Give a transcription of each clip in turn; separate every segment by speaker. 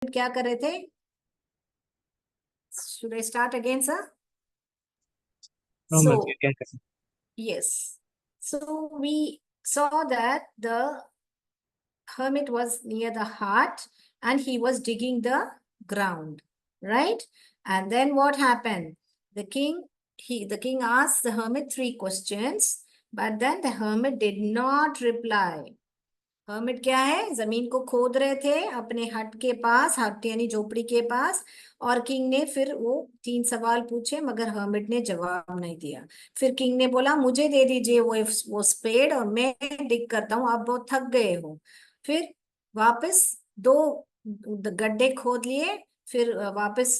Speaker 1: क्या कर रहे थे? Should I start again, sir?
Speaker 2: हाँ मैं
Speaker 1: So,
Speaker 2: क्या कर सकता
Speaker 1: yes. So we saw that the hermit was near the heart and he was digging the ground, right? And then what happened? The king asked the hermit 3 questions, but then the hermit did not reply. Hermit क्या है? जमीन को खोद रहे थे अपने हट के पास, हट यानी झोपड़ी के पास। और किंग ने फिर वो 3 सवाल पूछे मगर हर्मिट ने जवाब नहीं दिया। फिर किंग ने बोला मुझे दे दीजिए वो स्पेड और मैं डिग करता हूँ, आप बहुत थक गए हो। फिर वापस 2 गड्ढे खोद लिए। फिर वापस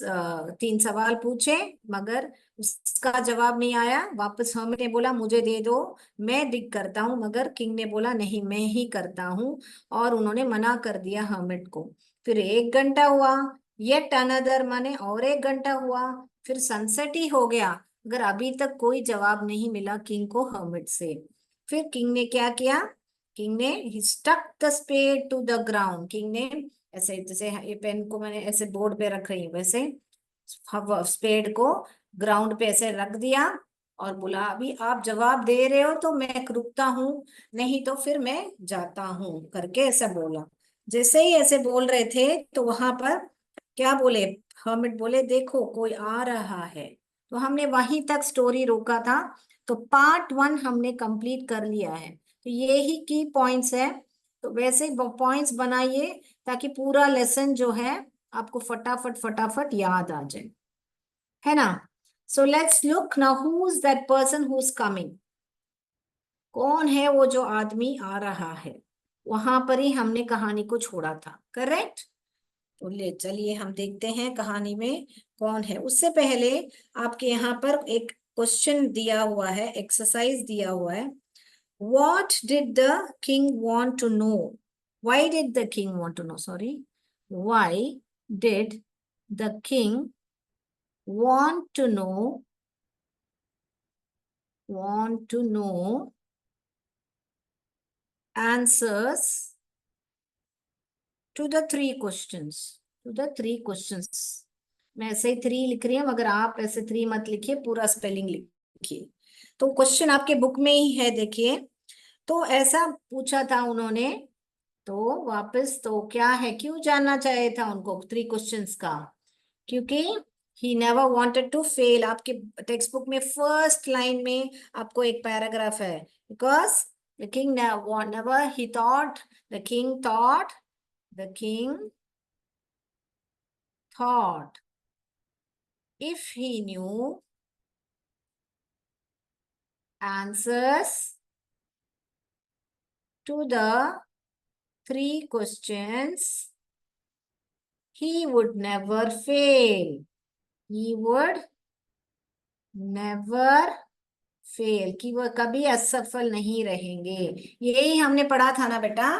Speaker 1: 3 सवाल पूछे मगर उसका जवाब नहीं आया। वापस हर्मिट ने बोला मुझे दे दो, मैं डिग करता हूं, मगर किंग ने बोला नहीं मैं ही करता हूं। और उन्होंने मना कर दिया हर्मिट को। फिर 1 घंटा हुआ, येट अनदर माने और 1 घंटा हुआ, फिर सनसेट ही हो गया मगर अभी तक कोई जवाब नहीं मिला किंग को हर्मिट से। फिर किंग ने क्या किया? किंग ने ही stuck the spade to the ground. King ने ऐसे, जैसे ये पेन को मैंने ऐसे बोर्ड पे रख रही हूँ वैसे स्पेड को ग्राउंड पे ऐसे रख दिया और बोला अभी आप जवाब दे रहे हो तो मैं रुकता हूँ, नहीं तो फिर मैं जाता हूँ करके ऐसा बोला। जैसे ही ऐसे बोल रहे थे तो वहां पर क्या बोले? हर्मिट बोले देखो कोई आ रहा है। तो हमने वहीं तक स्टोरी रोका था। तो पार्ट 1 हमने कंप्लीट कर लिया है। तो ये ही की पॉइंट्स है। तो वैसे पॉइंट्स बनाइए ताकि पूरा लेसन जो है आपको फटाफट फटाफट याद आ जाए, है ना? So let's look now, who is that person who is coming? कौन है वो जो आदमी आ रहा है? वहां पर ही हमने कहानी को छोड़ा था, करेक्ट? तो ले चलिए हम देखते हैं कहानी में कौन है। उससे पहले आपके यहाँ पर एक क्वेश्चन दिया हुआ है, एक्सरसाइज दिया हुआ है। What did the king want to know? Why did the king want to know? Sorry. Why did the king want to know? Want to know answers to the 3 questions. To the 3 questions. मैं ऐसे ही 3 लिख रही हूँ मगर आप ऐसे 3 मत लिखिए, पूरा स्पेलिंग लिखिए। तो क्वेश्चन आपके बुक में ही है, देखिए। तो ऐसा पूछा था उन्होंने। तो वापस तो क्या है, क्यों जानना चाहिए था उनको 3 क्वेश्चंस का? क्योंकि he never wanted to fail. आपके टेक्स्ट बुक में फर्स्ट लाइन में आपको एक पैराग्राफ है, because the king never he thought, the king thought, the king thought if he knew answers to the 3 questions, he would never fail. He would never fail, कि वह कभी असफल नहीं रहेंगे। यही हमने पढ़ा था ना बेटा,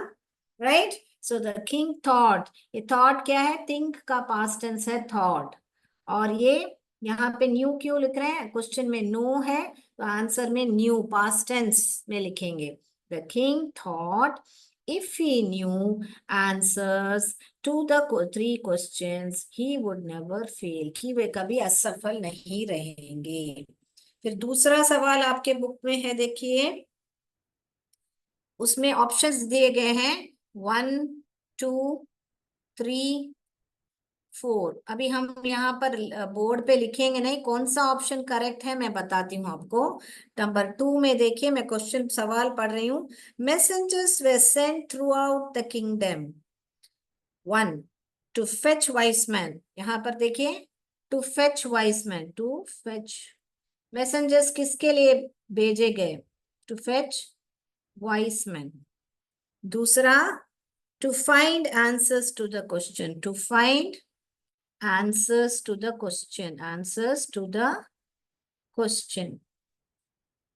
Speaker 1: right? So the king thought, ये थॉट क्या है? थिंक का पास्ट टेंस है थॉट। और ये यहाँ पे न्यू क्यों लिख रहे हैं? क्वेश्चन में नो है तो आंसर में न्यू पास्ट टेंस में लिखेंगे। The king thought if he knew answers to the 3 questions he would never fail, कि वे कभी असफल नहीं रहेंगे। फिर दूसरा सवाल आपके बुक में है, देखिए। उसमें ऑप्शंस दिए गए हैं 1, 2, 3, 4। अभी हम यहाँ पर बोर्ड पे लिखेंगे नहीं कौन सा ऑप्शन करेक्ट है, मैं बताती हूँ आपको। नंबर 2 में देखिए, मैं क्वेश्चन सवाल पढ़ रही हूँ। Messengers were sent throughout the kingdom. 1 to fetch wise man. यहाँ पर देखिए, to fetch wise man, to fetch messengers किसके लिए भेजे गए? To fetch wise man. दूसरा, to find answers to the question, to find answers to the question, answers to the question.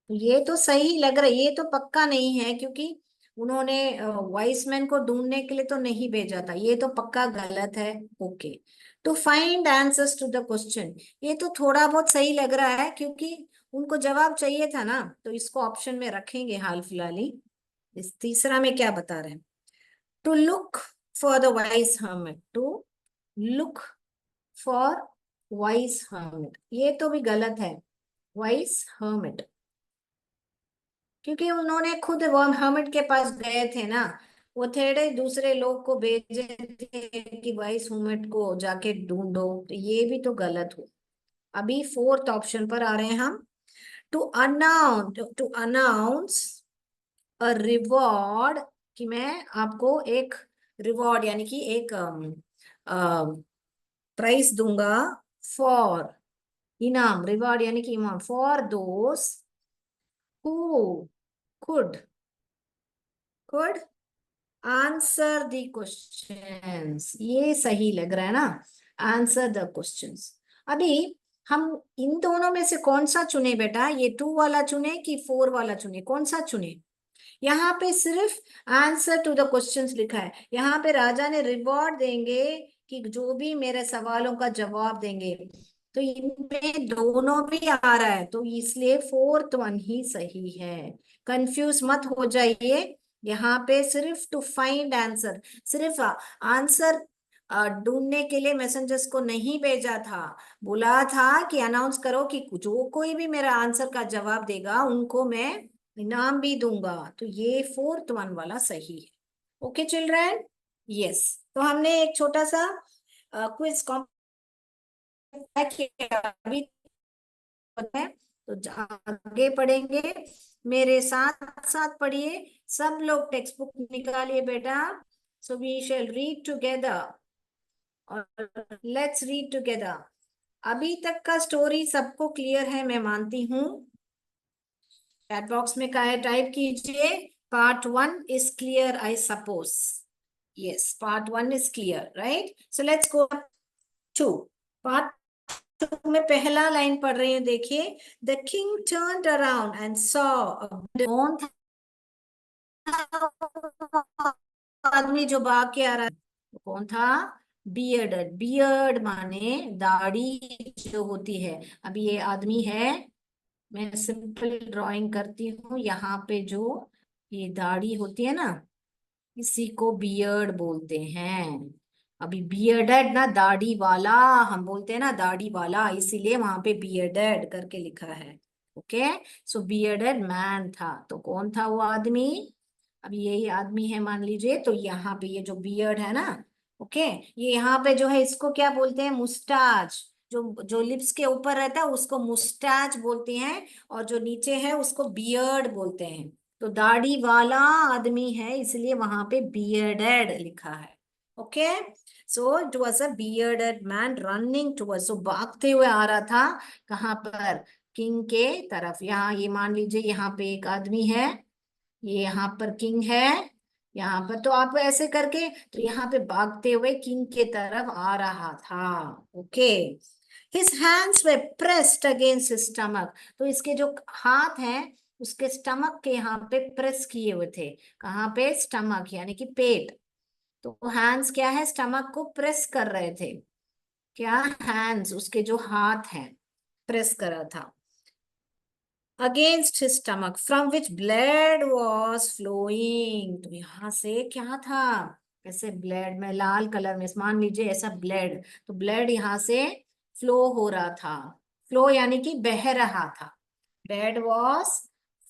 Speaker 1: ये तो सही लग रहा है, ये तो पक्का नहीं है क्योंकि उन्होंने वाइस मैन को ढूंढने के लिए तो नहीं भेजा था, ये तो पक्का गलत है। Okay, to find answers to the question, ये तो थोड़ा बहुत सही लग रहा है क्योंकि उनको जवाब चाहिए था ना, तो इसको ऑप्शन में रखेंगे हाल फिलहाल ही। इस तीसरा में क्या बता रहे हैं? To look for the wise hermit, to look for wise hermit, ये तो भी गलत है, वाइस हर्मिट, क्योंकि उन्होंने खुद हर्मिट के पास गए थे ना, वो थोड़े दूसरे लोग को भेजे थे कि वाइस हर्मिट को जाके ढूंढो, तो ये भी तो गलत हो। अभी फोर्थ ऑप्शन पर आ रहे हैं हम। टू अनाउंस अ रिवॉर्ड, कि मैं आपको एक रिवॉर्ड यानी कि एक प्राइस दूंगा, फॉर, इनाम, रिवॉर्ड यानी कि इनाम, for those who could could answer the questions, ये सही लग रहा है ना, आंसर द क्वेश्चंस। अभी हम इन दोनों में से कौन सा चुने बेटा, ये 2 वाला चुने कि 4 वाला चुने, कौन सा चुने? यहाँ पे सिर्फ आंसर टू द क्वेश्चंस लिखा है, यहाँ पे राजा ने रिवॉर्ड देंगे कि जो भी मेरे सवालों का जवाब देंगे, तो इनमें दोनों भी आ रहा है, तो इसलिए फोर्थ वन ही सही है। कंफ्यूज मत हो जाइए, यहाँ पे सिर्फ टू फाइंड आंसर, सिर्फ आंसर ढूंढने के लिए मैसेंजर्स को नहीं भेजा था, बोला था कि अनाउंस करो कि जो कोई भी मेरा आंसर का जवाब देगा उनको मैं इनाम भी दूंगा, तो ये फोर्थ वन वाला सही है। Okay children, yes. तो हमने एक छोटा सा क्विज किया अभी, है तो आगे पढ़ेंगे, मेरे साथ साथ पढ़िए, सब लोग टेक्स्ट बुक निकालिए बेटा। So we shall read together, और लेट्स रीड टुगेदर। अभी तक का स्टोरी सबको क्लियर है मैं मानती हूँ, चैट बॉक्स में क्या है टाइप कीजिए, part 1 is clear I suppose, yes part 1 is clear, right? So let's go to part 2 में पहला लाइन पढ़ रही हूँ, देखिए, the king turned around and saw कौन था आदमी जो भाग के आ रहा है, कौन था? बियर्ड, बियर्ड माने दाढ़ी जो होती है। अभी ये आदमी है, मैं सिंपल ड्राइंग करती हूँ, यहाँ पे जो ये दाढ़ी होती है ना, इसी को बियर्ड बोलते हैं। अभी बियर्डेड ना, दाढ़ी वाला, हम बोलते हैं ना दाढ़ी वाला, इसीलिए वहां पे बियर्डेड करके लिखा है। ओके, सो बियर्डेड मैन था, तो कौन था वो आदमी? अब यही आदमी है मान लीजिए, तो यहाँ पे ये जो बियर्ड है ना, ओके, ये यहाँ पे जो है इसको क्या बोलते हैं? मुस्टाच, जो जो लिप्स के ऊपर रहता है उसको मुस्टाच बोलते हैं, और जो नीचे है उसको बियर्ड बोलते हैं। तो दाढ़ी वाला आदमी है, इसलिए वहां पे बियर्डेड लिखा है। Okay, so it was a bearded man running towards, so भागते हुए आ रहा था, कहाँ पर? किंग के तरफ। यहाँ ये मान लीजिए यहाँ पे एक आदमी है, ये यहाँ पर किंग है, यहाँ पर, तो आप ऐसे करके, तो यहाँ पे भागते हुए किंग के तरफ आ रहा था। ओके, हिज हैंड्स वे प्रेस्ड अगेंस्ट हिज स्टमक, तो इसके जो हाथ हैं उसके स्टमक के यहाँ पे प्रेस किए हुए थे, कहाँ पे? स्टमक यानी कि पेट, तो हैंड्स क्या है? स्टमक को प्रेस कर रहे थे, क्या? हैंड्स, उसके जो हाथ हैं प्रेस कर रहा था against his stomach from which blood was flowing, तो यहां से क्या था? ऐसे ब्लड में लाल कलर में मान लीजिए ऐसा ब्लड, तो ब्लड यहाँ से फ्लो हो रहा था, फ्लो यानी कि बह रहा था, blood was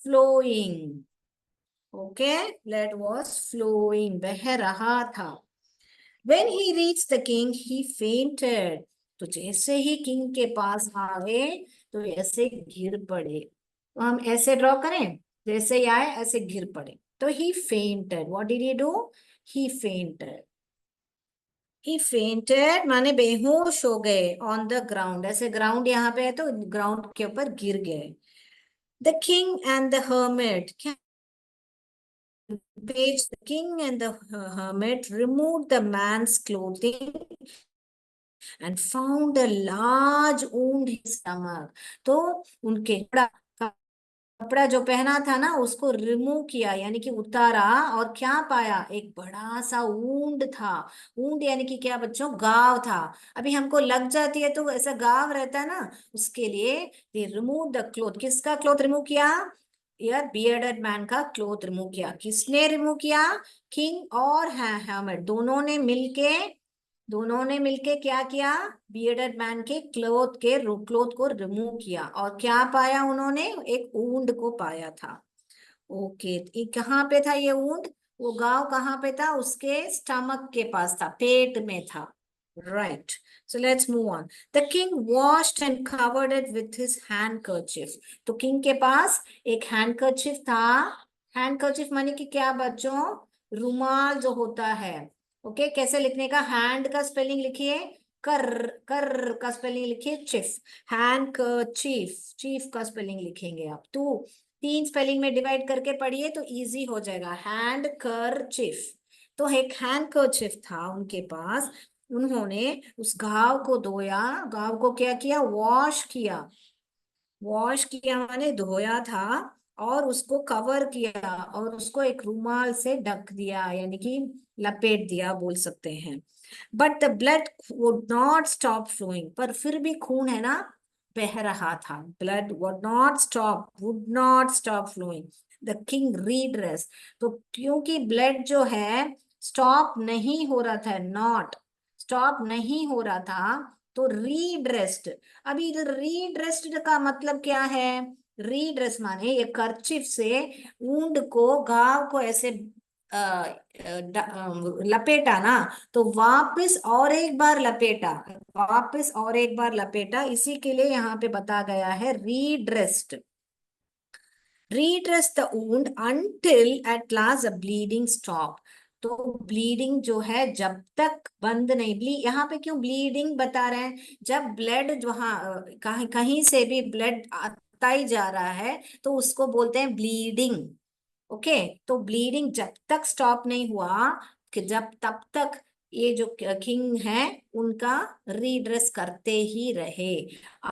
Speaker 1: flowing. Okay, blood was flowing, बह रहा था। When he reached the king, he fainted. तो जैसे ही किंग के पास आ गए तो ऐसे गिर पड़े, तो हम ऐसे ड्रॉ करें, जैसे ही आए ऐसे गिर पड़े, तो he fainted. What did he do? He fainted. He fainted माने बेहोश हो गए, on the ground, ऐसे ग्राउंड यहाँ पे है तो ग्राउंड के ऊपर गिर गए। The king and the hermit, page, the king and the hermit removed the man's clothing and found a large wound in his stomach, तो उनके कपड़ा जो पहना था ना उसको रिमूव किया यानी कि उतारा, और क्या पाया? एक बड़ा सा वुंड था। वुंड यानी कि क्या बच्चों? घाव था। अभी हमको लग जाती है तो ऐसा घाव रहता है ना, उसके लिए दे रिमूव द क्लोथ। किसका क्लोथ रिमूव किया? यार बियर्डेड मैन का क्लोथ रिमूव किया। किसने रिमूव किया? किंग और हैमर दोनों ने मिलके दोनों ने मिलके क्या किया, बियर्डेड मैन के क्लोथ को रिमूव किया, और क्या पाया उन्होंने, एक वुंड को पाया था। ओके, ये कहाँ पे था ये वुंड, वो घाव कहाँ पे था, उसके स्टमक के पास था, पेट में था। Right, so let's move on. The king washed and covered it with his handkerchief. तो किंग के पास एक हैंडकरचिफ था। हैंडकरचिफ माने कि क्या बच्चों, रुमाल जो होता है। ओके, कैसे लिखने का, हैंड का स्पेलिंग लिखिए, कर, कर का स्पेलिंग लिखिए चिफ, हैंड चीफ, चीफ का स्पेलिंग लिखेंगे आप। तो 3 स्पेलिंग में डिवाइड करके पढ़िए तो इजी हो जाएगा, हैंड कर चिफ। तो एक हैंड कर्चिफ था उनके पास, उन्होंने उस घाव को धोया, घाव को क्या किया, वॉश किया। वॉश किया माने धोया था, और उसको कवर किया, और उसको एक रुमाल से ढक दिया, यानी कि लपेट दिया बोल सकते हैं। But the blood would not stop flowing, पर फिर भी खून है ना, बह रहा था। Blood would not stop flowing. The king redress, तो क्योंकि ब्लड जो है स्टॉप नहीं हो रहा था, नॉट स्टॉप नहीं हो रहा था, तो रीड्रेस्ड। अभी इधर रीड्रेस्ड का मतलब क्या है, रीड्रेस माने ये कर्चिफ से वुंड को, घाव को ऐसे लपेटा ना, तो वापस और एक बार लपेटा, वापस और एक बार लपेटा, इसी के लिए यहाँ पे बता गया है redressed. Redress the wound until at last the bleeding stop. तो ब्लीडिंग जो है जब तक बंद नहीं, यहाँ पे क्यों ब्लीडिंग बता रहे हैं, जब ब्लड वहां कहीं कहीं से भी ब्लड आता ही जा रहा है तो उसको बोलते हैं ब्लीडिंग। ओके, तो ब्लीडिंग जब तक स्टॉप नहीं हुआ, कि जब तब तक ये जो किंग है उनका रीड्रेस करते ही रहे,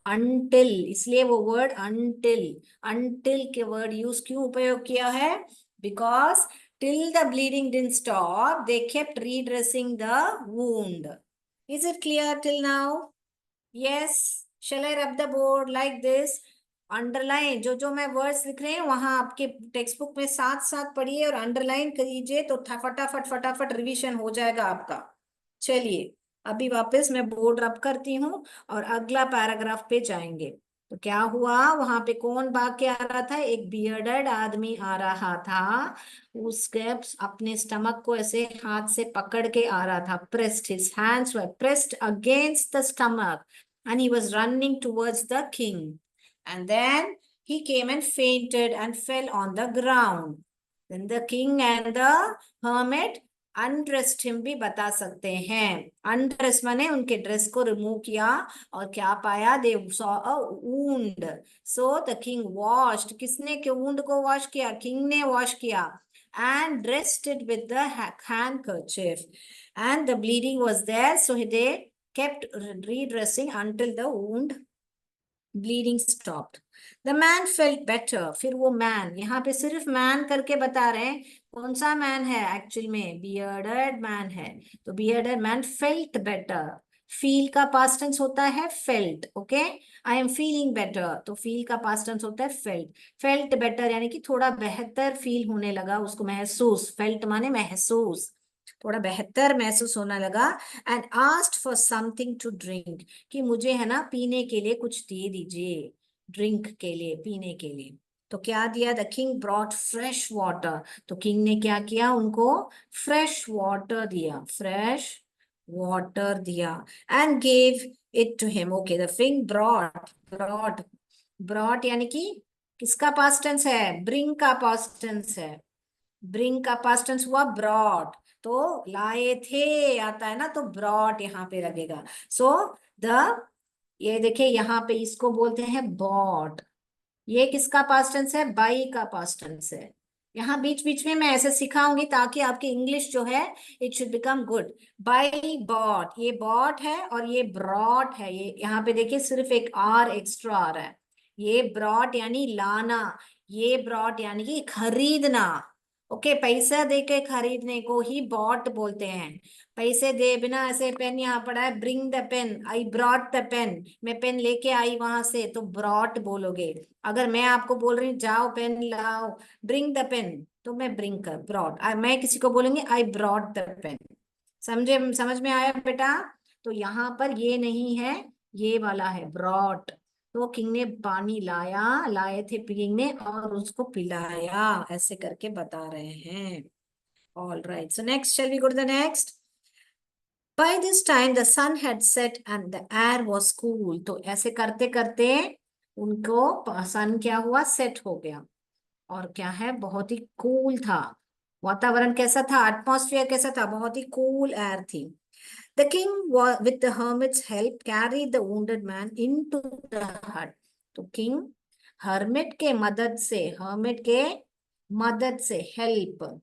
Speaker 1: अनटिल, इसलिए वो वर्ड अनटिल, अनटिल के वर्ड यूज क्यों उपयोग किया है, because till the bleeding didn't stop they kept redressing the wound. Is it clear till now? Yes, shall I rub the board like this? Underline, जो जो मैं वर्ड्स लिख रहे हैं वहां आपके टेक्स्ट बुक में साथ साथ पढ़िए और अंडरलाइन करिए, तो फटाफट फटाफट रिवीजन हो जाएगा आपका। चलिए, अभी वापस मैं बोर्ड रब करती हूँ और अगला पैराग्राफ पे जाएंगे। तो क्या हुआ, वहां पे कौन भाग के आ रहा था, एक बियर्डेड आदमी आ रहा था, उसके अपने स्टमक को ऐसे हाथ से पकड़ के आ रहा था, pressed, his hands were pressed against the stomach, and he was running towards the king. And then he came and fainted and fell on the ground. Then the king and the hermit undressed him भी बता सकते हैं। undress माने उनके dress को remove किया, और क्या पाया, they saw a wound. So the king washed, किसने के wound को वॉश किया, king ने वॉश किया, and dressed it with the handkerchief, and the bleeding was there, so they kept redressing until the wound bleeding stopped. The man felt better. फिर वो man, यहाँ पे सिर्फ मैन करके बता रहे हैं, कौन सा मैन है एक्चुअल में, बियर्डेड मैन है। तो bearded man felt better, feel का पास्ट टेंस होता है felt. Okay, I am feeling better, तो फील का पास्ट टेंस होता है फेल्ट। फेल्ट बेटर यानी कि थोड़ा बेहतर फील होने लगा उसको, महसूस, फेल्ट माने महसूस, थोड़ा बेहतर महसूस होने लगा। And asked for something to drink, कि मुझे है ना पीने के लिए कुछ दे दीजिए, ड्रिंक के लिए, पीने के लिए। तो क्या दिया, the king brought fresh water, तो किंग ने क्या किया, उनको फ्रेश वाटर दिया, फ्रेश वाटर दिया, and gave it to him. Okay, the king brought, brought, brought यानी कि किसका पास्ट टेंस है, ब्रिंग का पास्ट टेंस है, ब्रिंग का पास्ट टेंस हुआ ब्रॉट, तो लाए थे आता है ना, तो ब्रॉट यहाँ पे लगेगा। सो द, ये देखिए यहाँ पे इसको बोलते हैं बॉट, ये किसका पास्ट टेंस है, बाई का पास्ट टेंस है। यहाँ बीच बीच में मैं ऐसे सिखाऊंगी ताकि आपकी इंग्लिश जो है it should become good. Buy bought, ये बॉट है और ये ब्रॉट है, ये यहाँ पे देखिए सिर्फ एक आर एक्स्ट्रा आ रहा है, ये ब्रॉट यानी लाना, ये ब्रॉट यानी कि खरीदना। ओके, पैसा दे के खरीदने को ही बॉट बोलते हैं। पैसे दे बिना, ऐसे पेन यहाँ पड़ा है, bring the pen, I brought the pen, मैं पेन लेके आई वहां से, तो ब्रॉट बोलोगे। अगर मैं आपको बोल रही हूँ जाओ पेन लाओ, ब्रिंग द पेन, तो मैं ब्रिंग कर ब्रॉट, मैं किसी को बोलूंगी आई ब्रॉट द पेन। समझ में आया बेटा? तो यहाँ पर ये नहीं है, ये वाला है ब्रॉट। तो किंग ने पानी लाए थे किंग ने और उसको पिलाया, ऐसे करके बता रहे हैं। All right, so next, shall we go to the next? By this time the sun had set and the air was cool. तो ऐसे करते करते उनको सन क्या हुआ, सेट हो गया, और क्या है, बहुत ही कूल था। वातावरण कैसा था, एटमॉस्फेयर कैसा था, बहुत ही कूल एयर थी। The king with the hermit's help carried the wounded man into the hut. तो किंग hermit के मदद से हेल्प,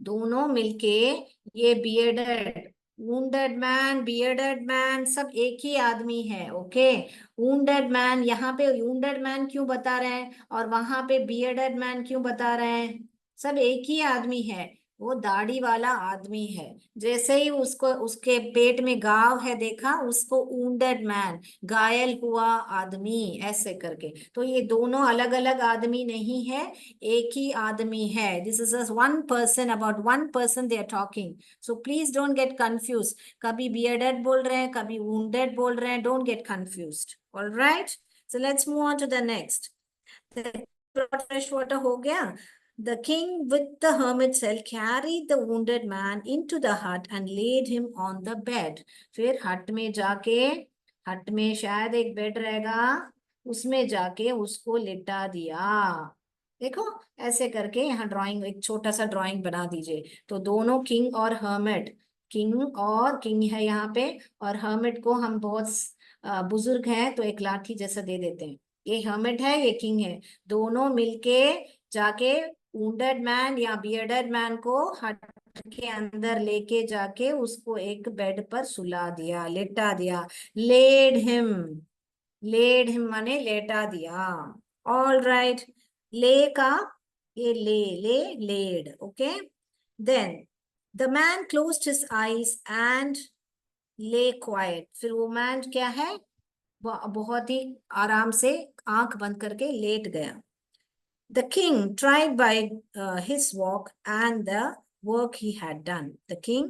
Speaker 1: दोनों मिलके ये बियर्डेड मैन सब एक ही आदमी है। ओके, वुंडेड मैन, यहाँ पे वुंडेड मैन क्यों बता रहे हैं और वहां पे बियर्डेड मैन क्यों बता रहे हैं? सब एक ही आदमी है, वो दाढ़ी वाला आदमी है। जैसे ही उसको उसके पेट में घाव है देखा, उसको वुंडेड मैन, घायल हुआ आदमी, ऐसे करके। तो ये दोनों अलग अलग आदमी नहीं है, एक ही आदमी है। This is one person, about one person they are talking. So please don't get confuse, कभी बियर्डेड बोल रहे हैं, कभी वुंडेड बोल रहे हैं, don't get confused. Alright, so let's move on to the next. Fresh water हो गया। The king with the hermit's help carried the wounded man into the hut and laid him on the bed. फिर हट में शायद एक bed रहेगा, उसमें जाके उसको लिटा दिया। देखो, ऐसे करके यहाँ ड्राइंग, एक छोटा सा ड्राइंग बना दीजिए। तो दोनों किंग है यहाँ पे, और हर्मिट को हम बहुत बुजुर्ग हैं तो एक लाठी जैसा दे देते हैं। ये हर्मिट है, ये किंग है, दोनों मिलके जाके वुंडेड मैन या बियर्डेड मैन को हट के अंदर लेके जाके उसको एक बेड पर सुला दिया, लेटा दिया। लेड हिम माने लेटा दिया। ऑल राइट, ले का ये laid. Okay, then the man closed his eyes and lay quiet. फिर वो मैन क्या है, बहुत ही आराम से आंख बंद करके लेट गया। The king tried by his walk and the work he had done. The king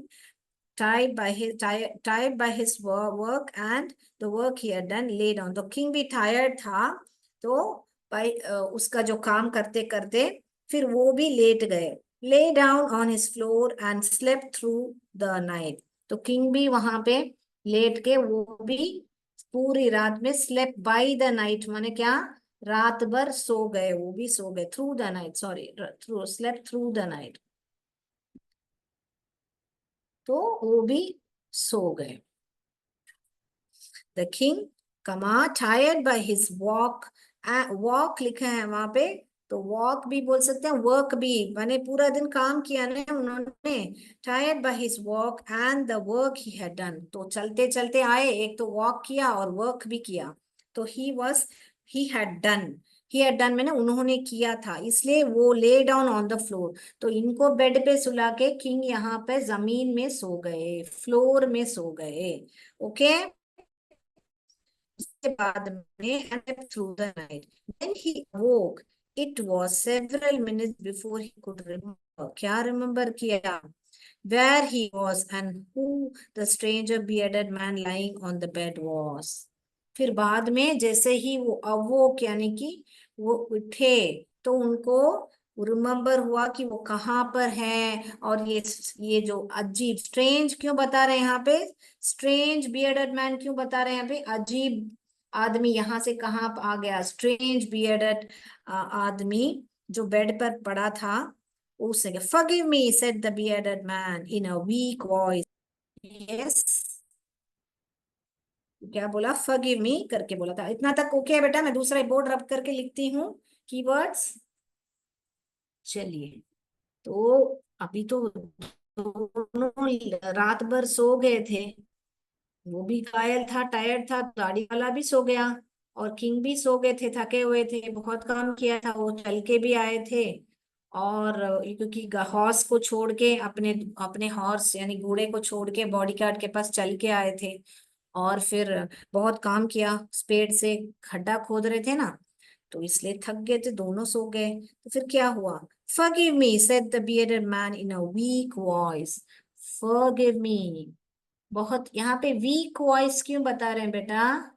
Speaker 1: tired by his work and the work he had done laid on. तो king भी tired था, तो उसका जो काम करते करते फिर वो भी लेट गए। lay down on his floor and slept through the night. तो king भी वहां पे लेट के वो भी पूरी रात में slept by the night माने क्या, रात भर सो गए, वो भी सो गए। Through the night, sorry, slept through the night, तो वो भी सो गए। द किंग कमा tired by his walk, walk लिखा है वहां पे, तो वॉक भी बोल सकते हैं, वर्क भी, माने पूरा दिन काम किया ना उन्होंने। Tired by his walk and the work he had done, तो चलते चलते आए, एक तो वॉक किया और वर्क भी किया। तो ही हैड डन मैंने उन्होंने किया था, इसलिए वो lay down on the floor. तो इनको बेड पे सुला के किंग यहाँ पे जमीन में सो गए, फ्लोर में सो गए। ओके, उसके बाद में and through the night when he awoke it was several minutes before he could remember, क्या रिमेम्बर किया, where he was and who the stranger bearded man lying on the bed was। फिर बाद में जैसे ही वो अवोक यानी कि वो उठे, तो उनको रिमेम्बर हुआ कि वो कहाँ पर है। और ये जो अजीब, स्ट्रेंज क्यों बता रहे हैं यहाँ पे, स्ट्रेंज बियर्डेड मैन क्यों बता रहे हैं यहाँ पे, अजीब आदमी यहाँ से कहाँ आ गया, स्ट्रेंज बियर्डेड आदमी जो बेड पर पड़ा था। उसने forgive me said the bearded man in a weak voice। yes, क्या बोला, forgive me करके बोला था। इतना तक ओके है बेटा? मैं दूसरा बोर्ड रब करके लिखती हूँ कीवर्ड्स। चलिए, तो अभी तो दोनों रात भर सो गए थे, वो भी घायल था, टायर्ड था, गाड़ी वाला भी सो गया, और किंग भी सो गए थे, थके हुए थे, बहुत काम किया था, वो चल के भी आए थे। और क्योंकि हॉर्स को छोड़ के, अपने अपने हॉर्स यानी घोड़े को छोड़ के बॉडी गार्ड के पास चल के आए थे, और फिर बहुत काम किया, स्पेड से खड्डा खोद रहे थे ना, तो इसलिए थक गए थे, दोनों सो गए। तो फिर क्या हुआ, forgive me said the bearded man in a weak voice। forgive me। बहुत यहाँ पे वीक वॉइस क्यों बता रहे हैं बेटा?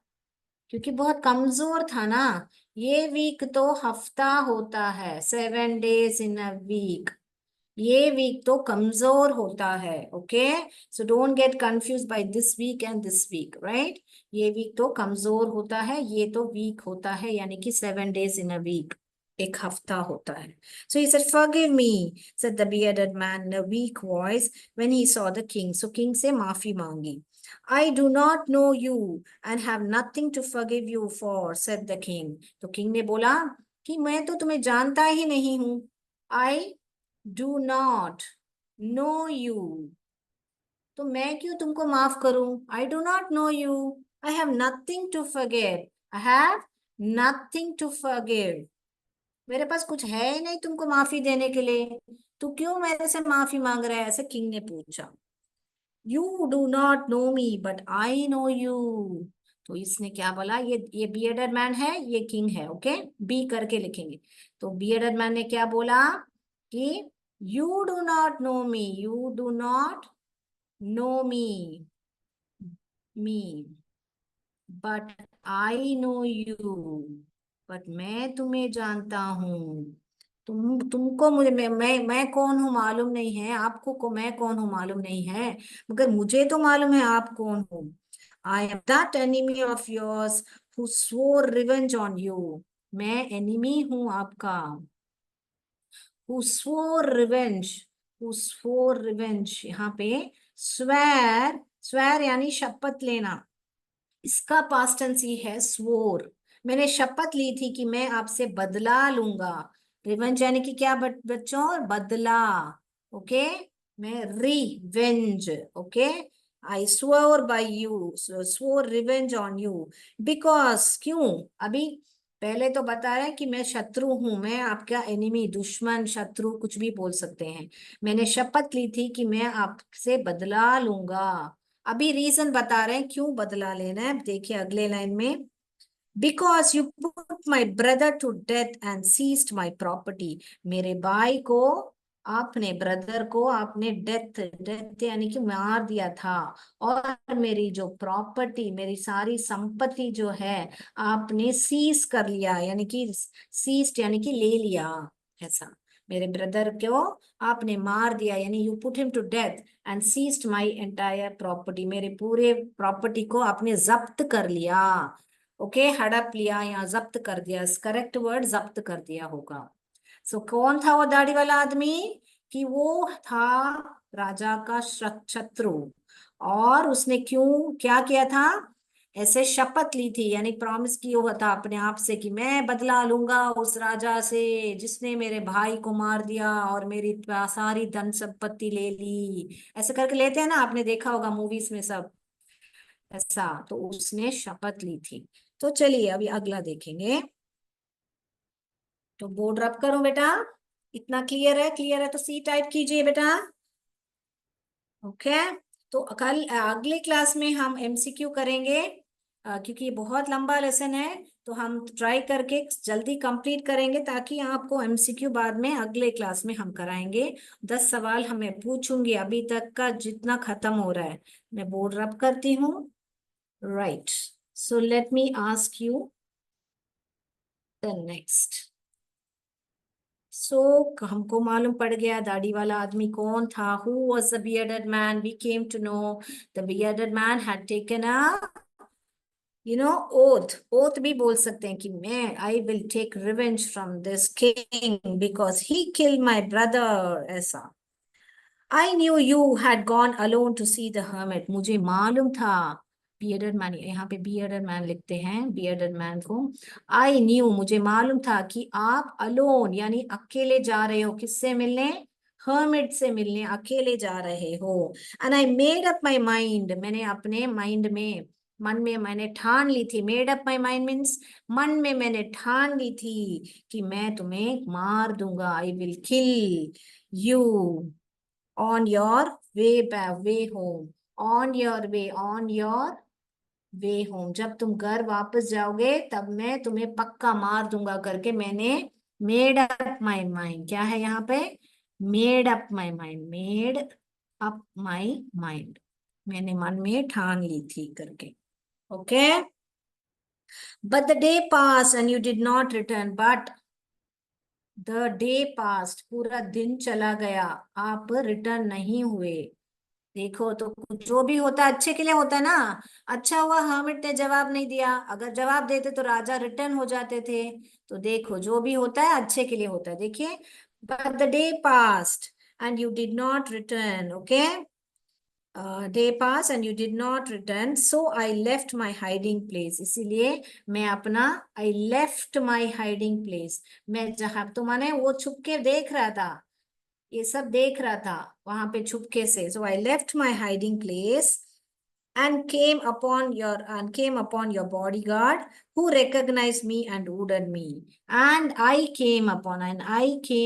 Speaker 1: क्योंकि बहुत कमजोर था ना। ये वीक तो हफ्ता होता है, 7 days in a week। ये वीक तो कमजोर होता है। Okay, so don't get confuse by this week and this weak, right? ये वीक तो कमजोर होता है, ये तो वीक होता है, यानी कि 7 days in a week, एक हफ्ता होता है। So he said, "Forgive me," said the bearded man in a weak voice when he saw the king. So king से माफी मांगी। "I do not know you and have nothing to forgive you for," said the king. तो king ने बोला कि मैं तो तुम्हें जानता ही नहीं हूँ। I do not know you, तो मैं क्यों तुमको माफ करूं? I do not know you, I have nothing to forgive, I have nothing to forgive। मेरे पास कुछ है ही नहीं तुमको माफी देने के लिए, तू क्यों मेरे से माफी मांग रहा है? ऐसे किंग ने पूछा। You do not know me but I know you। तो इसने क्या बोला? ये बियर्डेड मैन है, ये किंग है। ओके, बी करके लिखेंगे। तो बियर्डेड मैन ने क्या बोला कि you do not know me, you do not know me but I know you, but मैं तुम्हें जानता हूँ। तुमको मुझे, मैं कौन हूँ मालूम नहीं है आपको, को मैं कौन हूँ मालूम नहीं है, मगर मुझे तो मालूम है आप कौन हो। I am that enemy of yours who swore revenge on you. मैं एनिमी हूँ आपका। who swore revenge, who swore revenge, यहाँ पे swear, swear यानी शपथ लेना, इसका पास्ट टेंस ही है swore। मैंने शपथ ली थी कि मैं आपसे बदला लूंगा। रिवेंज यानी कि क्या बच्चों? बदला। ओके, मैं revenge. Okay, I swore by you, swore revenge on you because, क्यों? अभी पहले तो बता रहे हैं कि मैं शत्रु हूं, मैं आपका एनिमी, दुश्मन, शत्रु कुछ भी बोल सकते हैं। मैंने शपथ ली थी कि मैं आपसे बदला लूंगा। अभी रीजन बता रहे हैं क्यों बदला लेना है, देखिए अगले लाइन में। Because you put my brother to death and seized my property. मेरे भाई को, आपने, ब्रदर को आपने डेथ, डेथ यानी कि मार दिया था, और मेरी जो प्रॉपर्टी, मेरी सारी संपत्ति जो है आपने सीज कर लिया, यानी कि सीज्ड यानी कि ले लिया, ऐसा। मेरे ब्रदर को आपने मार दिया, यानी you put him to death and seized my entire property. मेरे पूरे प्रॉपर्टी को आपने जब्त कर लिया। ओके, हड़प लिया या जब्त कर दिया, करेक्ट वर्ड जब्त कर दिया होगा। सो कौन था वो दाढ़ी वाला आदमी? कि वो था राजा का शत्रु, और उसने क्यों क्या किया था? ऐसे शपथ ली थी, यानी प्रॉमिस किया हुआ था अपने आप से कि मैं बदला लूंगा उस राजा से जिसने मेरे भाई को मार दिया और मेरी सारी धन संपत्ति ले ली। ऐसे करके लेते हैं ना, आपने देखा होगा मूवीज में सब ऐसा। तो उसने शपथ ली थी। तो चलिए अभी अगला देखेंगे। तो बोर्ड रब करो बेटा, इतना क्लियर है? क्लियर है तो सी टाइप कीजिए बेटा। ओके, तो कल अगले क्लास में हम एमसीक्यू करेंगे, क्योंकि ये बहुत लंबा लेसन है, तो हम ट्राई करके जल्दी कंप्लीट करेंगे ताकि आपको एमसीक्यू बाद में अगले क्लास में हम कराएंगे। 10 सवाल हमें पूछूंगी, अभी तक का जितना खत्म हो रहा है। मैं बोर्ड रब करती हूँ। Right, so let me ask you the next. So हमको मालूम पड़ गया दाढ़ी वाला आदमी कौन था। Who was the bearded man? We came to know the bearded man had taken a oath. Oath भी बोल सकते हैं कि मैं, I will take revenge from this king because he killed my brother, ऐसा। I knew you had gone alone to see the hermit. मुझे मालूम था, बियर्डेड मैन, यहाँ पे बियर्डेड मैन लिखते हैं बियर्डेड मैन को। आई न्यू, मुझे मालूम था कि आप अलोन यानी अकेले जा रहे हो, किससे मिलने? हर्मिट से मिलने अकेले जा रहे हो। And I made up my mind, मैंने अपने माइंड में, मन में मैंने ठान ली थी। Made up my mind means मन में मैंने ठान ली थी कि मैं तुम्हें मार दूंगा। I will kill you on your way back, way home, on your way, on your way home। जब तुम घर वापस जाओगे तब मैं तुम्हें पक्का मार दूंगा करके मैंने मेड अप माई माइंड। क्या है यहाँ पे? Made up my mind, made up my mind, मैंने मन में ठान ली थी करके। Okay, but the day pass and you did not return, but the day past, पूरा दिन चला गया, आप रिटर्न नहीं हुए। देखो तो कुछ जो भी होता है अच्छे के लिए होता है ना। अच्छा हुआ हर्मिट ने जवाब नहीं दिया, अगर जवाब देते तो राजा रिटर्न हो जाते थे। तो देखो जो भी होता है अच्छे के लिए होता है। देखिए, but the day past and you did not return, okay, day pass and you did not return, so I left my hiding place, इसीलिए मैं अपना, आई लेफ्ट माई हाइडिंग प्लेस, मैं जहां, तो माने वो छुप के देख रहा था, ये सब देख रहा था वहां पे छुपके से। So I left my hiding place and came upon your bodyguard who recognized me and wounded me. And I came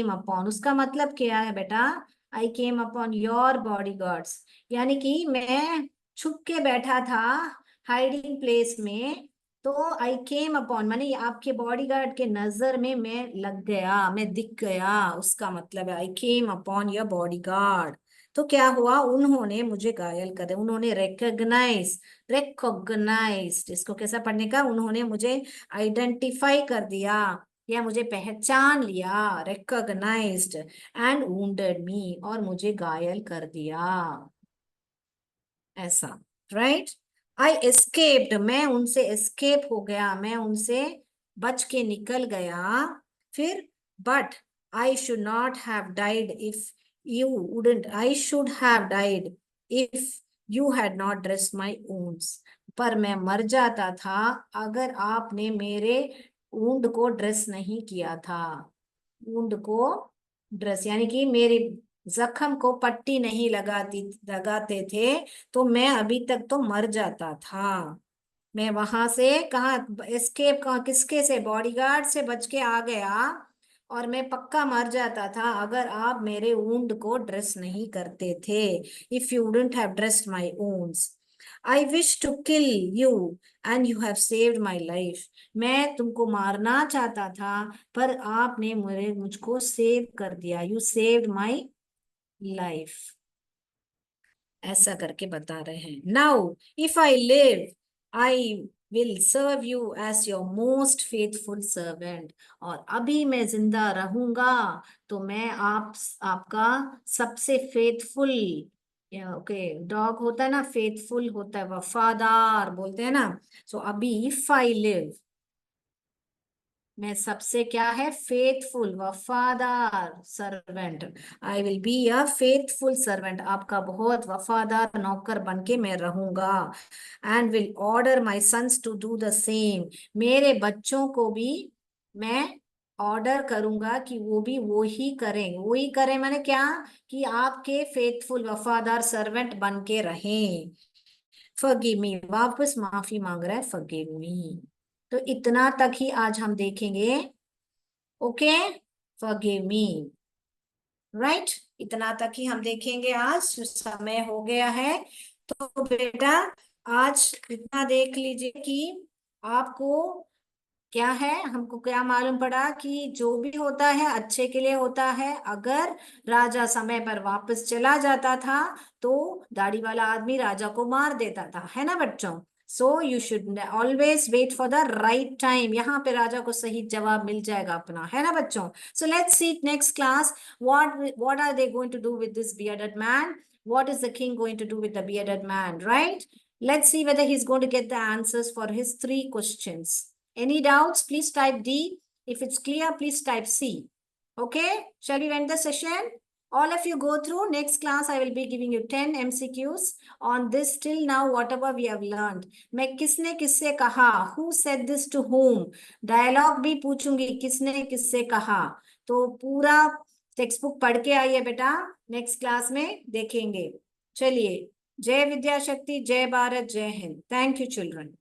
Speaker 1: upon, उसका मतलब क्या है बेटा? I came upon your bodyguards, यानी कि मैं छुप के बैठा था हाइडिंग प्लेस में, तो आई केम अपॉन माने आपके बॉडीगार्ड के नजर में मैं लग गया, मैं दिख गया, उसका मतलब है आई केम अपॉन योर बॉडीगार्ड। तो क्या हुआ, उन्होंने मुझे घायल कर दिया, उन्होंने रिकॉग्नाइज, इसको कैसा पढ़ने का, उन्होंने मुझे आइडेंटिफाई कर दिया या मुझे पहचान लिया, रिकॉग्नाइज्ड, एंड वुंडेड मी, और मुझे घायल कर दिया, ऐसा, राइट। आई एस्केप्ड, मैं उनसे एस्केप हो गया, मैं उनसे बच के निकल गया। फिर, but I should not have died if you wouldn't, I should have died if you had not dressed my wounds, पर मैं मर जाता था अगर आपने मेरे वुंड को ड्रेस नहीं किया था। वुंड को ड्रेस यानी कि मेरे जख्म को पट्टी नहीं लगाते थे, तो मैं अभी तक तो मर जाता था। मैं वहां से कहा एस्केप, कहा किसके से, बॉडीगार्ड से बच के आ गया, और मैं पक्का मर जाता था अगर आप मेरे वुंड को ड्रेस नहीं करते थे, if you wouldn't have dressed my wounds. I wish to kill you and you have saved my life, मैं तुमको मारना चाहता था पर आपने मुझको सेव कर दिया, यू सेव्ड माई लाइफ, ऐसा करके बता रहे हैं। Now if I live I will serve you as your most faithful servant, और अभी मैं जिंदा रहूंगा तो मैं आपका सबसे फेथफुल, ओके, डॉग होता है ना, फेथफुल होता है, वफादार बोलते हैं ना। सो अभी इफ आई लिव, मैं सबसे क्या है, फेथफुल, वफादार servant, I will be a faithful servant, आपका बहुत वफादार नौकर बन के मैं रहूंगा। And will order my sons to do the same, मेरे बच्चों को भी मैं ऑर्डर करूंगा कि वो भी वो ही करें, वो ही करें माने क्या, कि आपके फेथफुल वफादार सर्वेंट बन के रहें। फॉरगिव मी, वापस माफी मांग रहा है, फॉरगिव मी। तो इतना तक ही आज हम देखेंगे, ओके, फॉरगिव मी, राइट, इतना तक ही हम देखेंगे आज, जो समय हो गया है। तो बेटा आज इतना देख लीजिए कि आपको क्या है, हमको क्या मालूम पड़ा कि जो भी होता है अच्छे के लिए होता है। अगर राजा समय पर वापस चला जाता था तो दाढ़ी वाला आदमी राजा को मार देता था, है ना बच्चों। So you should always wait for the right time, यहाँ पे राजा को सही जवाब मिल जाएगा अपना, है ना बच्चों। So let's see next class, what are they going to do with this bearded man, what is the king going to do with the bearded man, right? Let's see whether he's going to get the answers for his 3 questions. Any doubts, please type D. If it's clear, please type C. Okay, shall we end the session? All of you go through. Next class, I will be giving you 10 MCQs on this till now, whatever we have learned. मैं किसने किससे कहा, who said this to whom, dialogue भी पूछूंगी, किसने किससे कहा। तो पूरा टेक्स्ट बुक पढ़ के आइए बेटा, नेक्स्ट क्लास में देखेंगे। चलिए, जय विद्या शक्ति, जय भारत, जय हिंद। Thank you children.